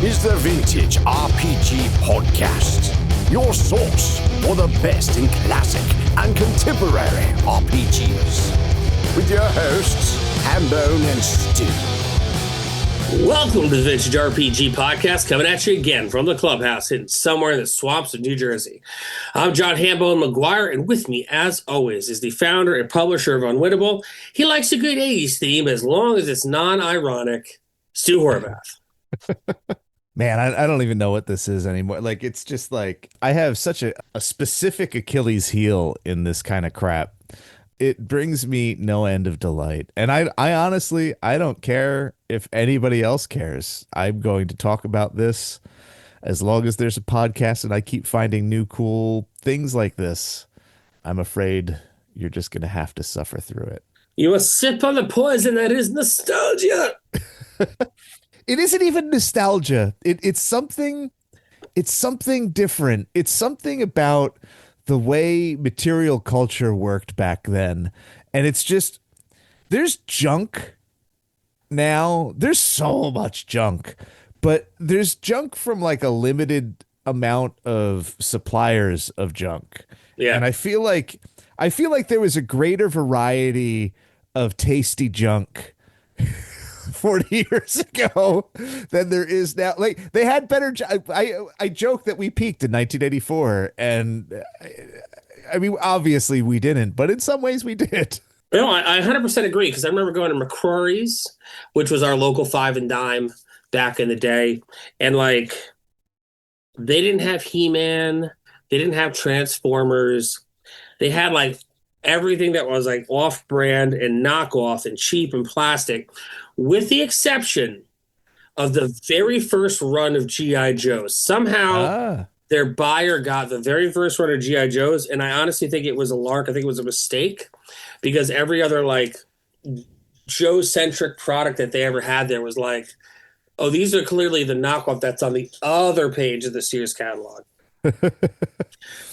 is the Vintage RPG Podcast, your source for the best in classic and contemporary RPGs. With your hosts, Hambone and Stu. Welcome to the Vintage RPG Podcast, coming at you again from the clubhouse hidden somewhere in the swamps of New Jersey. I'm John Hambone McGuire, and with me, as always, is the founder and publisher of Unwinnable. He likes a good 80s theme as long as it's non-ironic, Stu Horvath. Man, I don't even know what this is anymore. Like, it's just like, I have such a specific Achilles heel in this kind of crap. It brings me no end of delight. And I honestly, I don't care if anybody else cares. I'm going to talk about this as long as there's a podcast and I keep finding new cool things like this. I'm afraid you're just going to have to suffer through it. You must sip on the poison that is nostalgia. It isn't even nostalgia. It's something different. It's something about the way material culture worked back then. And it's just, there's junk now. There's so much junk, but there's junk from like a limited amount of suppliers of junk. Yeah. And I feel like there was a greater variety of tasty junk 40 years ago than there is now. Like, they had better. I joke that we peaked in 1984, and I mean, obviously we didn't, but in some ways we did. No, I 100% agree, because I remember going to McCrory's, which was our local 5 and dime back in the day, and like, they didn't have He-Man, they didn't have Transformers, they had like everything that was like off-brand and knockoff and cheap and plastic, with the exception of the very first run of G.I. Joes. Somehow their buyer got the very first run of G.I. Joes, and I honestly think it was a lark. I think it was a mistake, because every other like Joe-centric product that they ever had there was like, oh, these are clearly the knockoff that's on the other page of the Sears catalog. But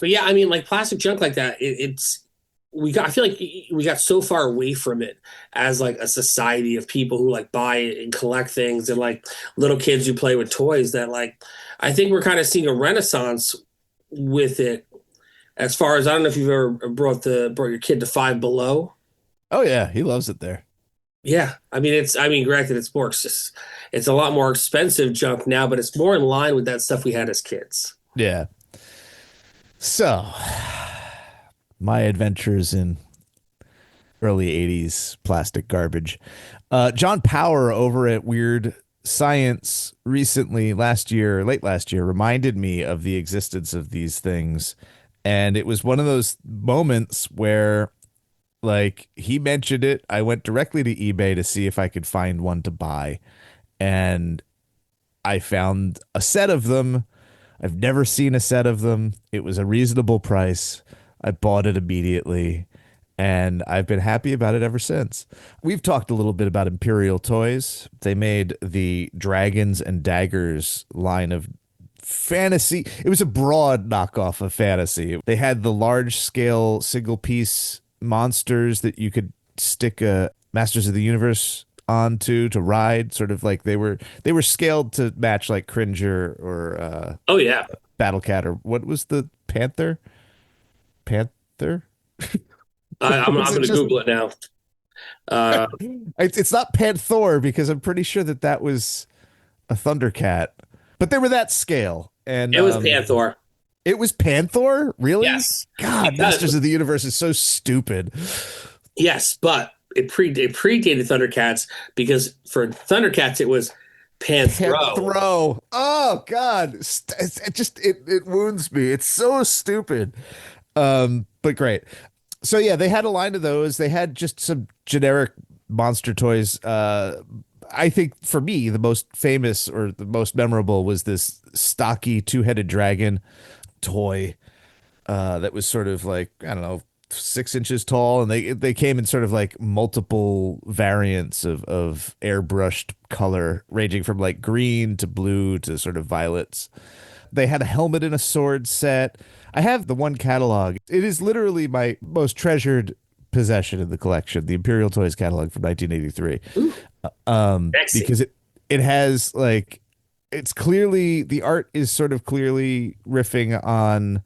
yeah, I mean, like plastic junk like that, I feel like we got so far away from it as like a society of people who like buy and collect things, and like little kids who play with toys, that like, I think we're kind of seeing a renaissance with it. As far as, I don't know if you've ever brought your kid to Five Below. Oh yeah, he loves it there. Yeah, I mean, granted, it's a lot more expensive junk now, but it's more in line with that stuff we had as kids. Yeah. So, my adventures in early 80s plastic garbage. John Power over at Weird Science recently, late last year, reminded me of the existence of these things. And it was one of those moments where, like, he mentioned it. I went directly to eBay to see if I could find one to buy. And I found a set of them. I've never seen a set of them. It was a reasonable price. I bought it immediately, and I've been happy about it ever since. We've talked a little bit about Imperial Toys. They made the Dragons and Daggers line of fantasy. It was a broad knockoff of fantasy. They had the large-scale single-piece monsters that you could stick a Masters of the Universe onto to ride, sort of like they were scaled to match like Cringer or Battle Cat, or what was the Panther? I'm going to Google it now. It's not Panther, because I'm pretty sure that was a Thundercat, but they were that scale. And it was Panther. It was Panther? Really? Yes. God, Masters of the Universe is so stupid. Yes, but it predated Thundercats, because for Thundercats it was Panthro. Oh God, it wounds me. It's so stupid. But great. So yeah, they had a line of those. They had just some generic monster toys. I think for me, the most famous or the most memorable was this stocky two-headed dragon toy that was sort of like, I don't know, 6 inches tall, and they came in sort of like multiple variants of airbrushed color, ranging from like green to blue to sort of violets. They had a helmet and a sword set. I have the one catalog. It is literally my most treasured possession in the collection, the Imperial Toys catalog from 1983. Because it has like it's clearly, the art is sort of clearly riffing on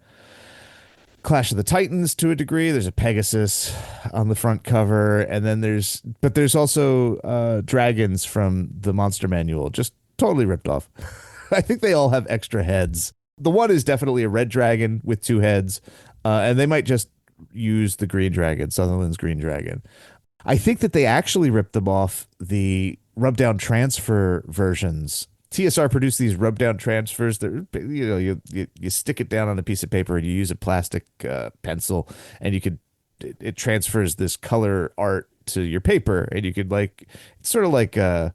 Clash of the Titans to a degree. There's a Pegasus on the front cover, and then there's also dragons from the Monster Manual, just totally ripped off. I think they all have extra heads. The one is definitely a red dragon with 2 heads, and they might just use the green dragon, Sutherland's green dragon. I think that they actually ripped them off the rub down transfer versions. TSR produced these rub down transfers that you stick it down on a piece of paper and you use a plastic pencil, and it transfers this color art to your paper, and you could it's sort of like a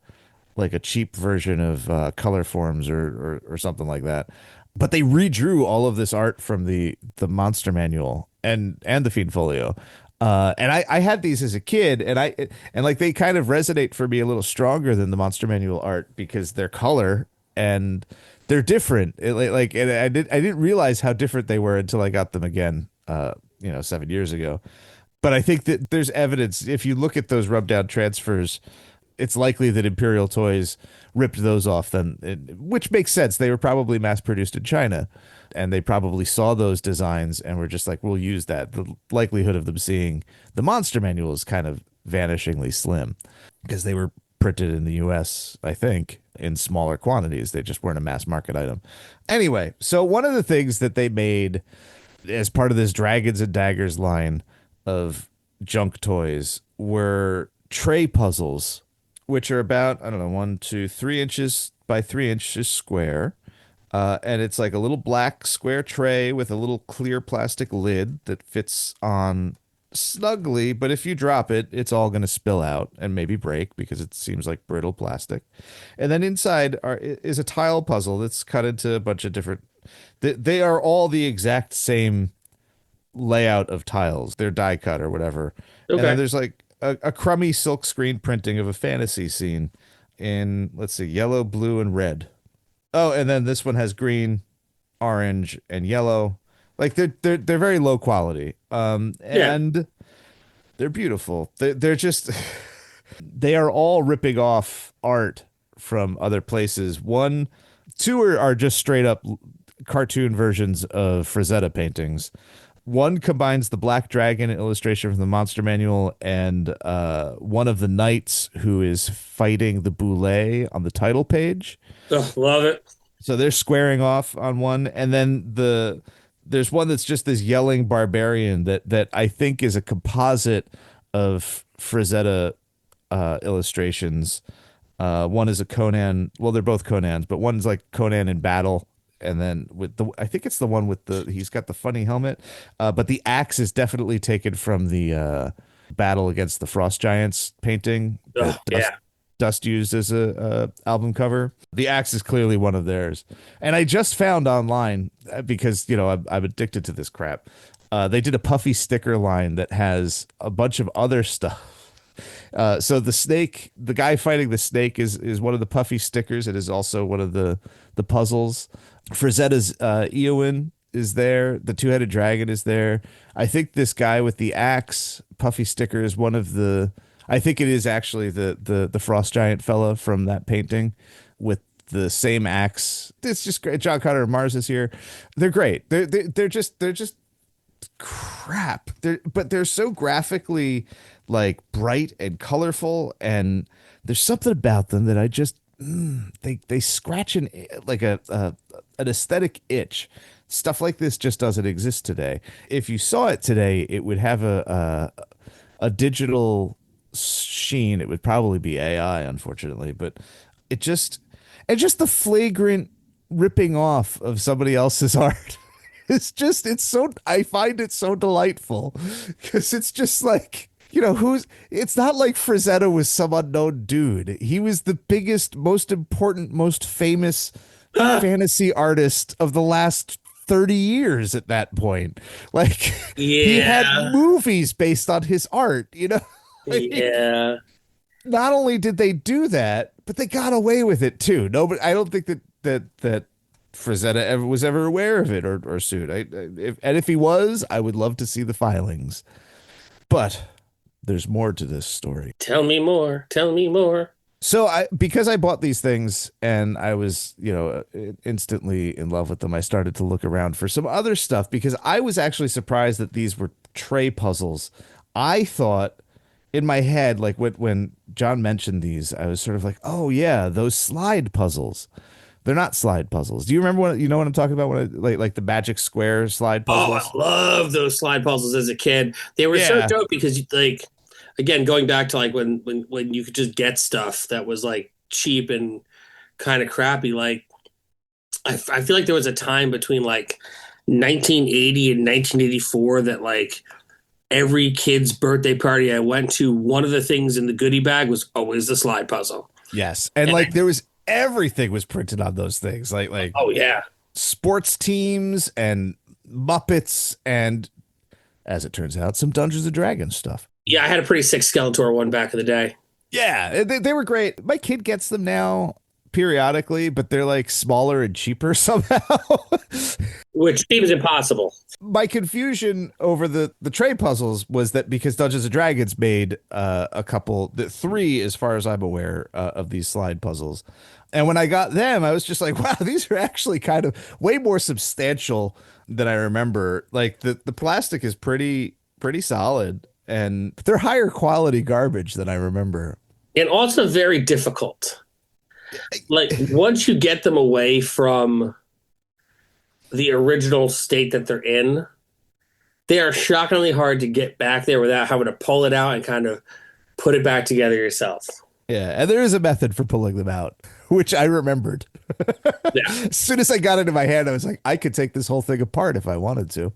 cheap version of color forms or something like that. But they redrew all of this art from the Monster Manual and the Fiend Folio. And I had these as a kid, and they kind of resonate for me a little stronger than the Monster Manual art because they're color and they're different. And I didn't realize how different they were until I got them again, 7 years ago. But I think that there's evidence if you look at those rub down transfers, it's likely that Imperial Toys ripped those off which makes sense. They were probably mass produced in China, and they probably saw those designs and were just like, we'll use that. The likelihood of them seeing the Monster Manual is kind of vanishingly slim because they were printed in the US, I think, in smaller quantities. They just weren't a mass market item. Anyway, so one of the things that they made as part of this Dragons and Daggers line of junk toys were tray puzzles, which are about, 1, 2, 3 inches by 3 inches square. And it's like a little black square tray with a little clear plastic lid that fits on snugly. But if you drop it, it's all going to spill out and maybe break because it seems like brittle plastic. And then inside is a tile puzzle that's cut into a bunch of different. They are all the exact same layout of tiles. They're die cut or whatever. Okay. And then there's like a crummy silk screen printing of a fantasy scene in, let's see, yellow, blue, and red. Oh, and then this one has green, orange, and yellow. Like they're very low quality. And they're beautiful. They're just they are all ripping off art from other places. 2 are just straight up cartoon versions of Frazetta paintings. One combines the Black Dragon illustration from the Monster Manual and one of the knights who is fighting the Boule on the title page. Oh, love it. So they're squaring off on one. And then there's one that's just this yelling barbarian that I think is a composite of Frazetta illustrations. One is a Conan. Well, they're both Conans, but one's like Conan in battle. And then I think it's the one with he's got the funny helmet. But the axe is definitely taken from the battle against the Frost Giants painting. Dust used as a album cover. The axe is clearly one of theirs. And I just found online, because, I'm addicted to this crap. They did a puffy sticker line that has a bunch of other stuff. So the guy fighting the snake is one of the puffy stickers. It is also one of the puzzles. Frazetta's Eowyn is there. The 2-headed dragon is there. I think this guy with the axe puffy sticker is one of the. I think it is actually the Frost Giant fella from that painting with the same axe. It's just great. John Carter of Mars is here. They're great. They're just crap. But they're so graphically like bright and colorful, and there's something about them that I just they scratch an aesthetic itch. Stuff like this just doesn't exist today. If you saw it today, it would have a digital sheen. It would probably be AI, unfortunately, but just the flagrant ripping off of somebody else's art. I find it so delightful because it's just like, it's not like Frazetta was some unknown dude. He was the biggest, most important, most famous fantasy artist of the last 30 years at that point. Like, he had movies based on his art, Yeah. Not only did they do that, but they got away with it too. I don't think that Frazetta was ever aware of it or sued. If he was, I would love to see the filings. But there's more to this story. Tell me more. Tell me more. So because I bought these things and I was, instantly in love with them, I started to look around for some other stuff because I was actually surprised that these were tray puzzles. I thought in my head, like when John mentioned these, I was sort of like, oh yeah, those slide puzzles. They're not slide puzzles. Do you remember what you know what I'm talking about? When like the Magic Square slide Oh, I puzzles? love those slide puzzles as a kid. They were so Yeah. dope because like again, going back to like when you could just get stuff that was like cheap and kind of crappy. Like I feel like there was a time between like 1980 and 1984 that like every kid's birthday party I went to, one of the things in the goodie bag was always the slide puzzle. Yes. And And like there was everything was printed on those things. Like oh yeah, sports teams and Muppets and as it turns out, some Dungeons and Dragons stuff. yeah, I had a pretty sick Skeletor one back in the day. Yeah, they were great. My kid gets them now periodically, but they're like smaller and cheaper somehow. Which seems impossible. My confusion over the tray puzzles was that because Dungeons and Dragons made three, as far as I'm aware, of these slide puzzles. And when I got them, I was just like, wow, these are actually kind of way more substantial than I remember. Like the plastic is pretty solid and they're higher quality garbage than I remember. And also very difficult. Like once you get them away from the original state that they're in, they are shockingly hard to get back there without having to pull it out and kind of put it back together yourself. Yeah, and there is a method for pulling them out, which I remembered. Yeah. As soon as I got it in my hand, I was like, I could take this whole thing apart if I wanted to.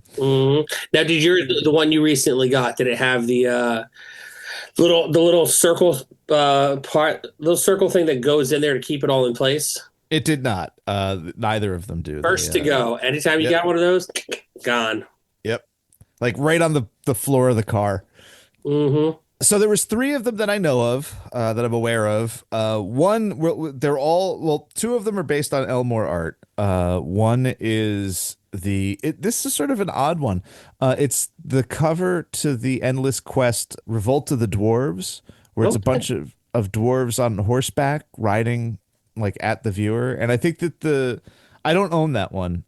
Now, did the one you recently got? Did it have the little circle little circle thing that goes in there to keep it all in place? It did not. Neither of them do. First to go. Anytime you got one of those, gone. Yep. Like right on the floor of the car. Mm-hmm. So there was three of them that I know of, that I'm aware of. Two of them are based on Elmore art. One is this is sort of an odd one. It's the cover to the Endless Quest Revolt of the Dwarves, where it's a bunch of dwarves on horseback riding like at the viewer. And I think that I don't own that one,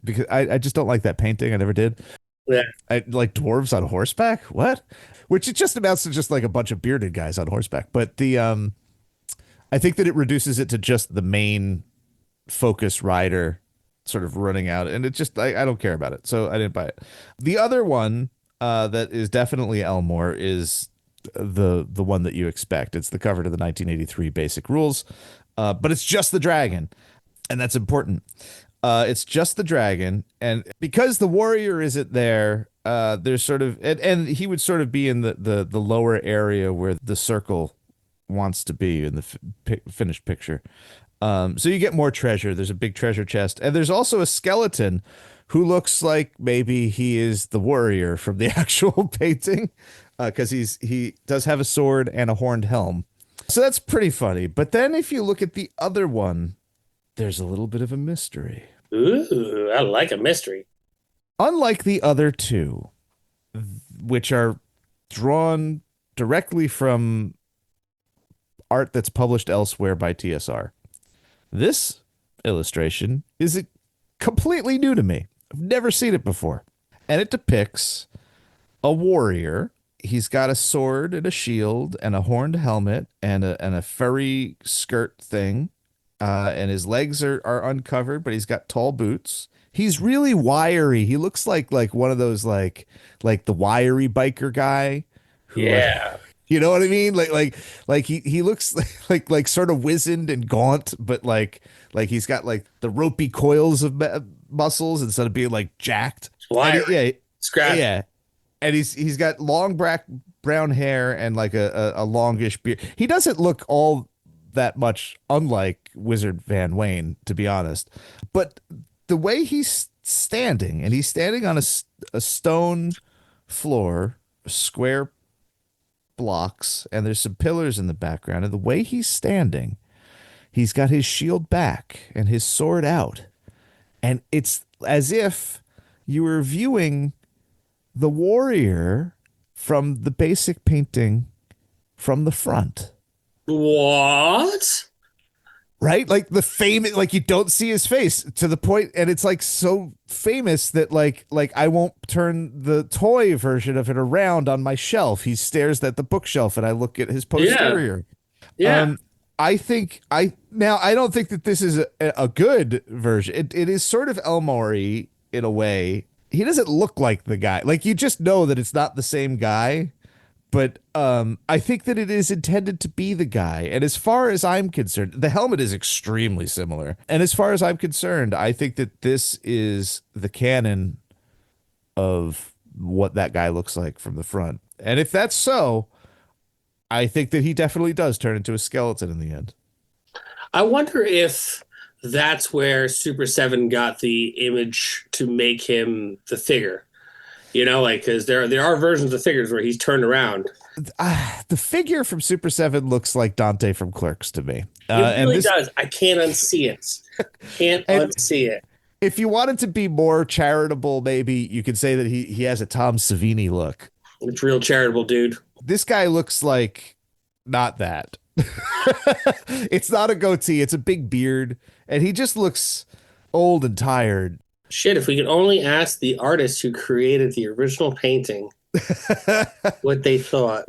because I just don't like that painting. I never did. Yeah. I like dwarves on horseback. What? Which it just amounts to just like a bunch of bearded guys on horseback. But I think that it reduces it to just the main focus rider sort of running out, and it just I don't care about it, so I didn't buy it. The other one that is definitely Elmore is the one that you expect. It's the cover to the 1983 Basic Rules, but it's just the dragon, and that's important. It's just the dragon, and because the warrior isn't there, there's sort of and he would sort of be in the lower area where the circle wants to be in the finished picture. So you get more treasure. There's a big treasure chest, and there's also a skeleton who looks like maybe he is the warrior from the actual painting, because he does have a sword and a horned helm. So that's pretty funny. But then if you look at the other one, there's a little bit of a mystery. Ooh, I like a mystery. Unlike the other two, which are drawn directly from art that's published elsewhere by TSR, this illustration is completely new to me. I've never seen it before. And it depicts a warrior. He's got a sword and a shield and a horned helmet and a furry skirt thing. And his legs are uncovered, but he's got tall boots. He's really wiry. He looks like one of those like the wiry biker guy who, Yeah. you know what I mean? Like he looks like sort of wizened and gaunt, but like he's got like the ropey coils of muscles instead of being like jacked. Wiry. Yeah, Scrappy. yeah. And he's got long brown hair and like a longish beard. He doesn't look all that much unlike Wizard Van Wayne, to be honest. But the way he's standing, and he's standing on a stone floor, square blocks, and there's some pillars in the background. And the way he's standing, he's got his shield back and his sword out. And it's as if you were viewing the warrior from the basic painting from the front. What? Right? Like the famous, like you don't see his face to the point, and it's like so famous that like I won't turn the toy version of it around on my shelf. He stares at the bookshelf, and I look at his Yeah. posterior. Yeah. Um, I think I don't think that this is a good version. It is sort of Elmore in a way. He doesn't look like the guy. Like you just know that it's not the same guy. But I think that it is intended to be the guy. And as far as I'm concerned, the helmet is extremely similar. And as far as I'm concerned, I think that this is the canon of what that guy looks like from the front. And if that's so, I think that he definitely does turn into a skeleton in the end. I wonder if that's where Super 7 got the image to make him the figure. You know, like, because there are versions of figures where he's turned around. The figure from Super 7 looks like Dante from Clerks to me. It And really this, does. I can't unsee it. Can't and unsee it. if you wanted to be more charitable, maybe you could say that he has a Tom Savini look. It's real charitable, dude. This guy looks like not that. It's not a goatee, it's a big beard, and he just looks old and tired. Shit, if we could only ask the artist who created the original painting what they thought.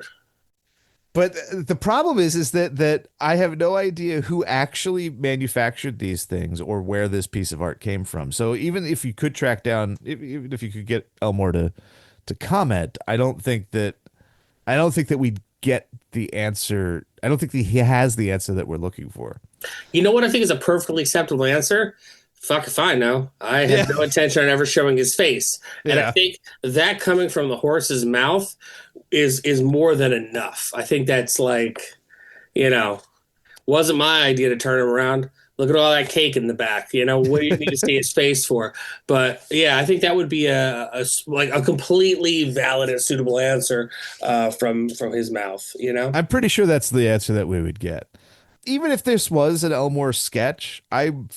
But the problem is that I have no idea who actually manufactured these things or where this piece of art came from. So even if you could track down, even if you could get Elmore to comment, I don't think that we get the answer. I don't think that he has the answer that we're looking for. You know what I think is a perfectly acceptable answer? Fuck if I know. I Yeah. have no intention on ever showing his face. And I Yeah. think that coming from the horse's mouth is more than enough. I think that's like, you know, wasn't my idea to turn him around. Look at all that cake in the back. You know, what do you need to see his face for? But yeah, I think that would be like a completely valid and suitable answer from his mouth. You know, I'm pretty sure that's the answer that we would get. Even if this was an Elmore sketch, I'm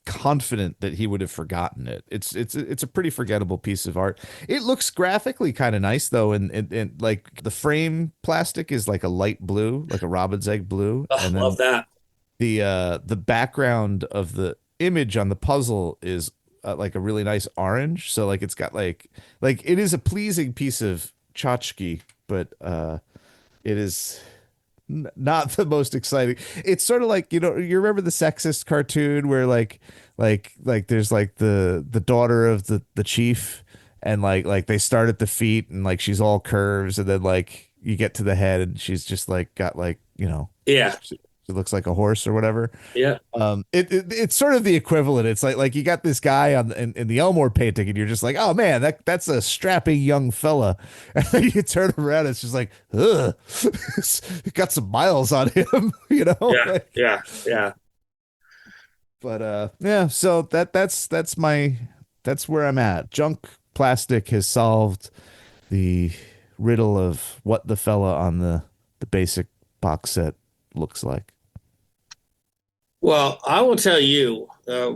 confident that he would have forgotten it. It's a pretty forgettable piece of art. It looks graphically kind of nice though, and like the frame plastic is like a light blue, like a robin's egg blue, Ugh, and love then that. the background of the image on the puzzle is like a really nice orange. So like it's got like it is a pleasing piece of tchotchke, but it is not the most exciting. It's sort of like, you remember the sexist cartoon where like there's like the daughter of the chief, and like they start at the feet and like she's all curves, and then like you get to the head and she's just like got like, Yeah, it looks like a horse or whatever. yeah. It's sort of the equivalent. It's like you got this guy in the Elmore painting, and you're just like, oh man, that's a strapping young fella. And then you turn around, it's just like, ugh, he got some miles on him, Yeah, Like, yeah, yeah. but yeah. So that's where I'm at. Junk plastic has solved the riddle of what the fella on the basic box set looks like. Well, I will tell you,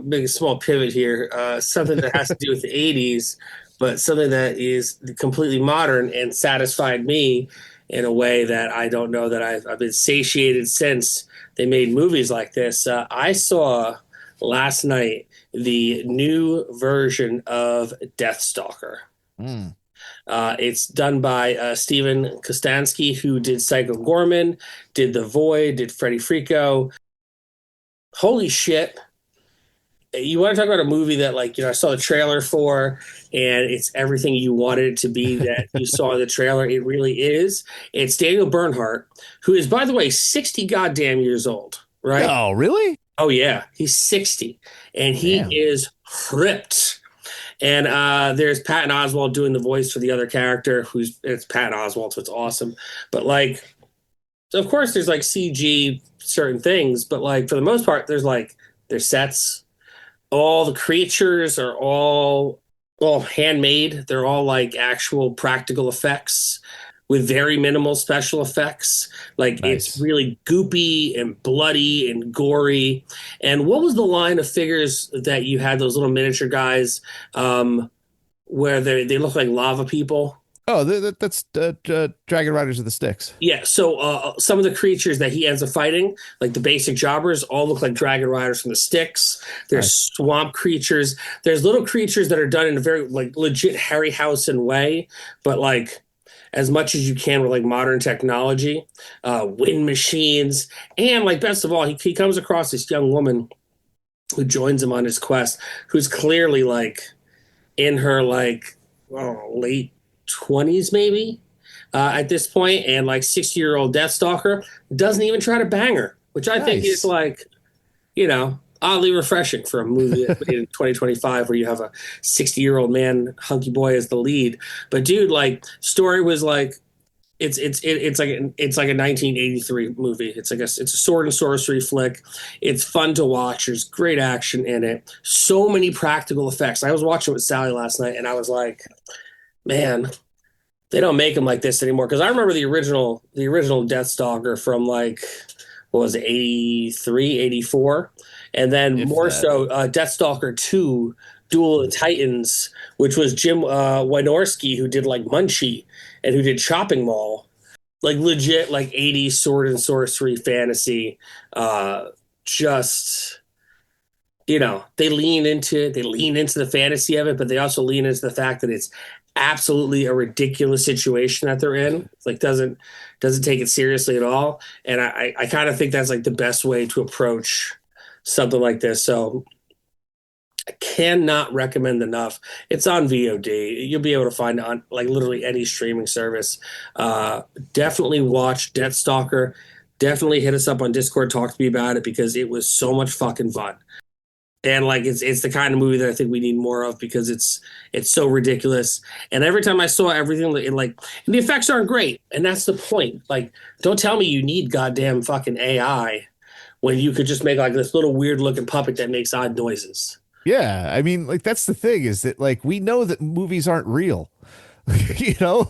make a small pivot here, something that has to do with the 80s, but something that is completely modern and satisfied me in a way that I don't know that I've been satiated since they made movies like this. I saw last night the new version of Deathstalker. Mm. It's done by Steven Kostansky, who did Psycho Gorman, did The Void, did Freddy Frico. Holy shit. You want to talk about a movie that, like, I saw the trailer for, and it's everything you wanted it to be that you saw in the trailer. It really is. It's Daniel Bernhardt, who is, by the way, 60 goddamn years old, right? Oh, really? Oh, yeah. He's 60, and he Damn. is ripped. And there's Patton Oswalt doing the voice for the other character, it's Patton Oswalt, so it's awesome. But, like, so of course there's, like, CG certain things, but, like, for the most part, there's sets. All the creatures are all handmade. They're all like actual practical effects with very minimal special effects. Like Nice. It's really goopy and bloody and gory. And what was the line of figures that you had, those little miniature guys, where they look like lava people? Oh, that's Dragon Riders of the Styx. Yeah, so some of the creatures that he ends up fighting, like the basic jobbers, all look like dragon riders from the Styx. There's Nice. swamp creatures. There's little creatures that are done in a very like legit Harryhausen way, but like as much as you can with like modern technology, wind machines, and like best of all, he comes across this young woman who joins him on his quest, who's clearly like in her like late 20s maybe at this point, and like 60-year-old Deathstalker doesn't even try to bang her, which I think is Nice. like, oddly refreshing for a movie made in 2025 where you have a 60-year-old man, hunky boy, as the lead. But dude, like, story was like, it's like a 1983 movie. It's a sword and sorcery flick. It's fun to watch. There's great action in it. So many practical effects. I was watching with Sally last night, and I was like, man, they don't make them like this anymore. Because I remember the original Deathstalker from like, what was it, 83, 84? And then If more that. so Deathstalker 2, Duel of the Titans, which was Jim Wynorski, who did like Munchie and who did Chopping Mall. Like legit like 80s sword and sorcery fantasy. Just they lean into the fantasy of it, but they also lean into the fact that it's absolutely a ridiculous situation that they're in. It's like doesn't take it seriously at all. And I kind of think that's like the best way to approach something like this. So I cannot recommend enough. It's on VOD. You'll be able to find it on like literally any streaming service. Definitely watch Deathstalker. Definitely hit us up on Discord, talk to me about it, because it was so much fucking fun. And like it's the kind of movie that I think we need more of, because it's so ridiculous. And every time I saw everything, and the effects aren't great, and that's the point. Like, don't tell me you need goddamn fucking AI when you could just make like this little weird looking puppet that makes odd noises. Yeah, I mean, like that's the thing is that like we know that movies aren't real.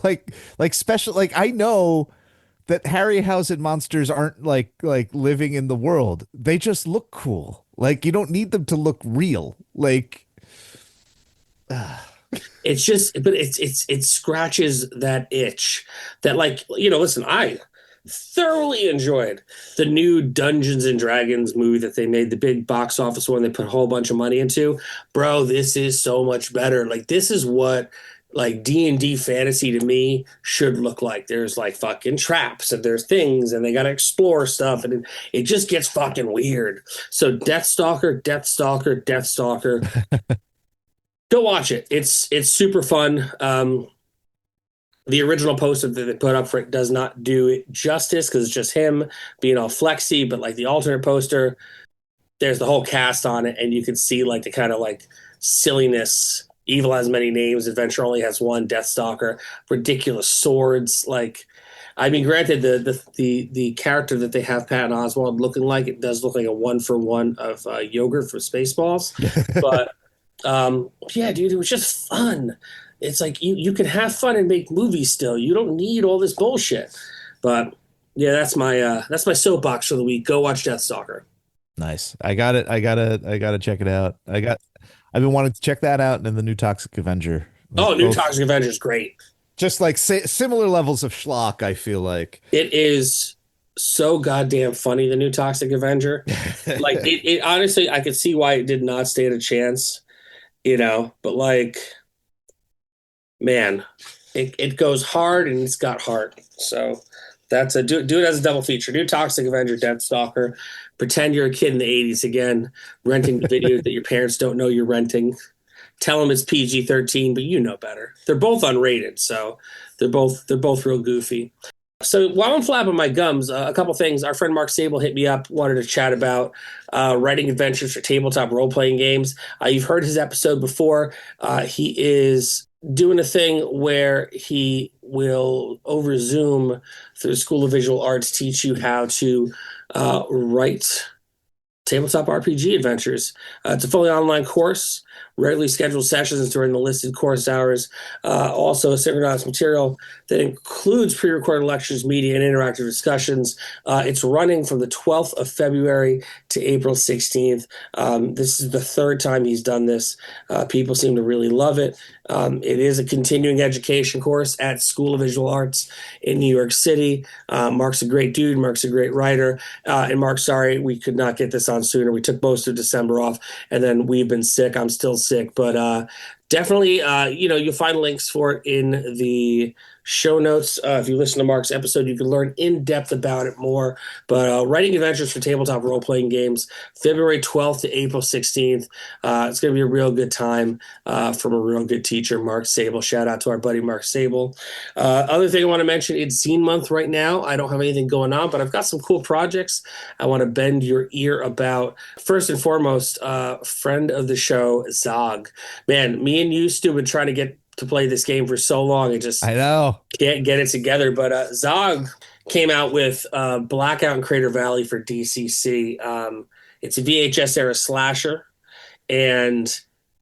Like special like I know that Harryhausen monsters aren't like living in the world. They just look cool. Like you don't need them to look real. Like It's just, but it scratches that itch that like listen, I thoroughly enjoyed the new Dungeons and Dragons movie that they made, the big box office one they put a whole bunch of money into. Bro, this is so much better. Like this is what like D&D fantasy to me should look like. There's like fucking traps and there's things and they got to explore stuff, and it just gets fucking weird. So Deathstalker, go watch it. It's super fun. The original poster that they put up for it does not do it justice because it's just him being all flexy, but like the alternate poster, there's the whole cast on it, and you can see like the kind of like silliness. Evil has many names. Adventure only has one. Deathstalker, ridiculous swords. Like, I mean, granted, the character that they have Patton Oswalt looking like, it does look like a 1-for-1 of yogurt for Spaceballs, but yeah, dude, it was just fun. It's like you can have fun and make movies still. You don't need all this bullshit. But yeah, that's my soapbox for the week. Go watch Deathstalker. nice. I got it. I gotta check it out. I've been wanting to check that out, and then the new Toxic Avenger. Like New both, Toxic Avenger is great. just like similar levels of schlock, I feel like. It is so goddamn funny, the new Toxic Avenger. Like it honestly, I could see why it did not stand a chance, but like, man, it goes hard and it's got heart. So that's do it as a double feature. New Toxic Avenger, Deathstalker. Pretend you're a kid in the 80s again, renting the videos that your parents don't know you're renting. Tell them it's PG-13, but you know better. They're both unrated, so they're both real goofy. So while I'm flapping my gums, a couple things. Our friend Mark Sable hit me up, wanted to chat about writing adventures for tabletop role-playing games. You've heard his episode before. He is doing a thing where he will, over Zoom through the School of Visual Arts, teach you how to write Tabletop RPG Adventures. It's a fully online course, regularly scheduled sessions during the listed course hours. Also, synchronized material that includes pre-recorded lectures, media, and interactive discussions. It's running from the 12th of February to April 16th. This is the third time he's done this. People seem to really love it. It is a continuing education course at School of Visual Arts in New York City. Mark's a great dude. Mark's a great writer. And Mark, sorry, we could not get this on sooner. We took most of December off, and then we've been sick. I'm still sick, but definitely, you'll find links for it in the show notes. If you listen to Mark's episode, you can learn in depth about it more. But writing adventures for tabletop role-playing games, February 12th to April 16th. It's going to be a real good time from a real good teacher, Mark Sable. Shout out to our buddy Mark Sable. Other thing I want to mention, it's Zine Month right now. I don't have anything going on, but I've got some cool projects I want to bend your ear about. First and foremost, friend of the show, Zog. Man, me and you, Stu, been trying to get to play this game for so long. I know can't get it together. But Zog came out with Blackout in Crater Valley for DCC. It's a VHS era slasher, and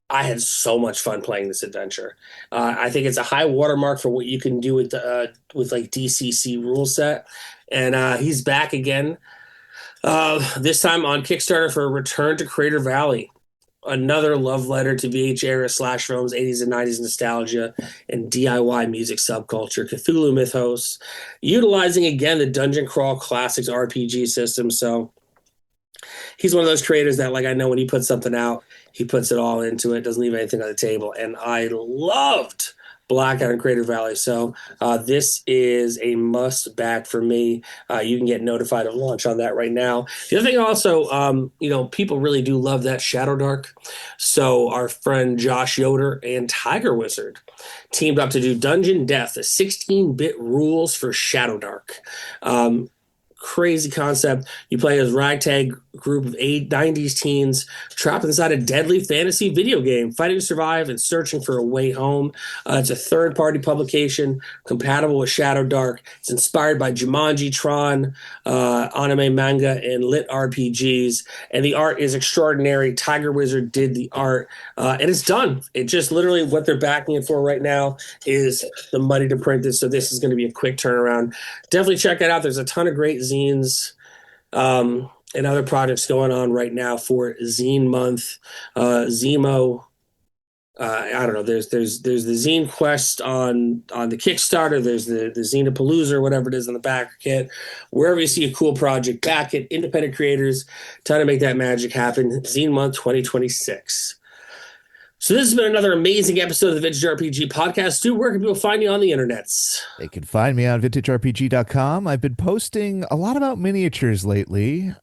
I had so much fun playing this adventure. I think it's a high watermark for what you can do with like DCC rule set. And he's back again, this time on Kickstarter for Return to Crater Valley. Another love letter to VH era slash films, 80s and 90s nostalgia, and DIY music subculture, Cthulhu mythos, utilizing again the Dungeon Crawl Classics RPG system. So he's one of those creators that, like, I know when he puts something out, he puts it all into it, doesn't leave anything on the table. And I loved Blackout in Crater Valley. So this is a must back for me. You can get notified of launch on that right now. The other thing also, people really do love that Shadow Dark. So our friend Josh Yoder and Tiger Wizard teamed up to do Dungeon Death, a 16-bit rules for Shadow Dark. Crazy concept. You play as ragtag group of 90s teens trapped inside a deadly fantasy video game, fighting to survive and searching for a way home. It's a third-party publication compatible with Shadow Dark. It's inspired by Jumanji, Tron, anime, manga, and lit RPGs. And the art is extraordinary. Tiger Wizard did the art, and it's done. It just literally what they're backing it for right now is the money to print it. So this is going to be a quick turnaround. Definitely check that out. There's a ton of great zines and other projects going on right now for Zine Month. Zemo, I don't know. There's the Zine Quest on the Kickstarter. There's the Zine-a-Palooza or whatever it is on the backer kit. Wherever you see a cool project, back it. Independent creators, trying to make that magic happen. Zine Month 2026. So this has been another amazing episode of the Vintage RPG Podcast. Stu, where can people find you on the internets? They can find me on vintagerpg.com. I've been posting a lot about miniatures lately.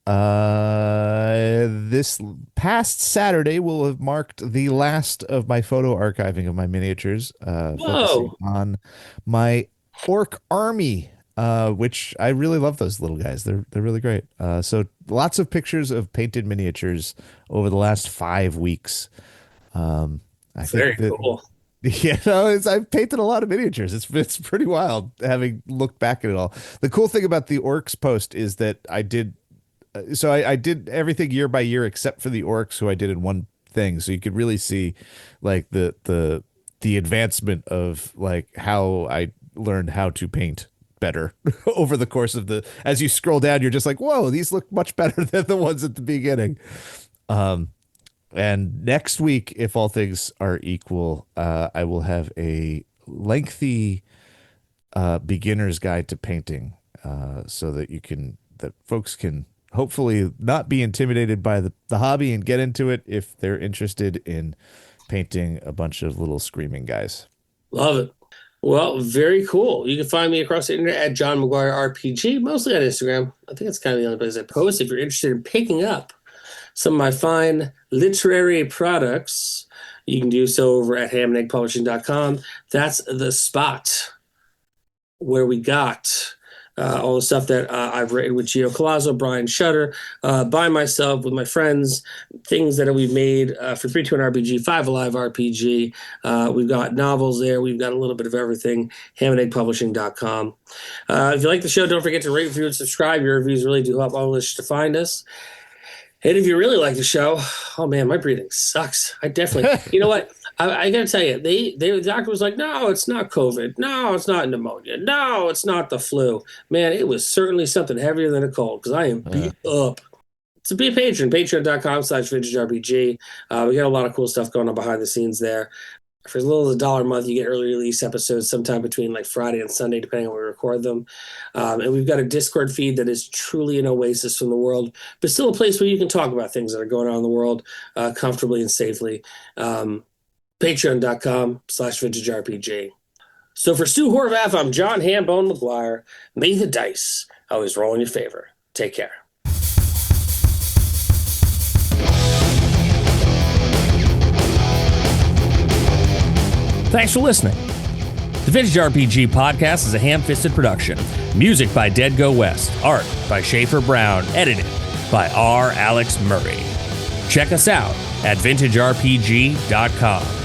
This past Saturday will have marked the last of my photo archiving of my miniatures, focusing on my orc army, which I really love those little guys. They're really great. So lots of pictures of painted miniatures over the last 5 weeks. Very cool. Yeah, I've painted a lot of miniatures. It's pretty wild having looked back at it all. The cool thing about the orcs post is that I did everything year by year except for the orcs, who I did in one thing. So you could really see like the advancement of like how I learned how to paint better over the course of as you scroll down, you're just like, whoa, these look much better than the ones at the beginning. And next week, if all things are equal, I will have a lengthy beginner's guide to painting, so that folks can hopefully not be intimidated by the hobby and get into it if they're interested in painting a bunch of little screaming guys. Love it. Well, very cool. You can find me across the internet at John McGuire RPG, mostly on Instagram. I think it's kind of the only place I post. If you're interested in picking up some of my fine literary products, you can do so over at hamandeggpublishing.com. That's the spot where we got all the stuff that I've written with Gio Colazzo, Brian Shutter, by myself, with my friends, things that we've made for 321 RPG, 5 Alive RPG. We've got novels there. We've got a little bit of everything. hamandeggpublishing.com. If you like the show, don't forget to rate, review, and subscribe. Your reviews really do help all listeners to find us. And if you really like the show, oh man, my breathing sucks. I definitely, you know what? I got to tell you, the doctor was like, no, it's not COVID. No, it's not pneumonia. No, it's not the flu. Man, it was certainly something heavier than a cold because I am beat up. So be a patron, patreon.com/vintagerpg. We got a lot of cool stuff going on behind the scenes there. For as little as $1 a month, you get early release episodes sometime between like Friday and Sunday, depending on when we record them. And we've got a Discord feed that is truly an oasis from the world, but still a place where you can talk about things that are going on in the world comfortably and safely. Patreon.com/vintagerpg. So for Stu Horvath, I'm John Hambone McGuire. May the dice always roll in your favor. Take care. Thanks for listening. The Vintage RPG Podcast is a ham-fisted production. Music by Dead Go West. Art by Schaefer Brown. Edited by R. Alex Murray. Check us out at vintagerpg.com.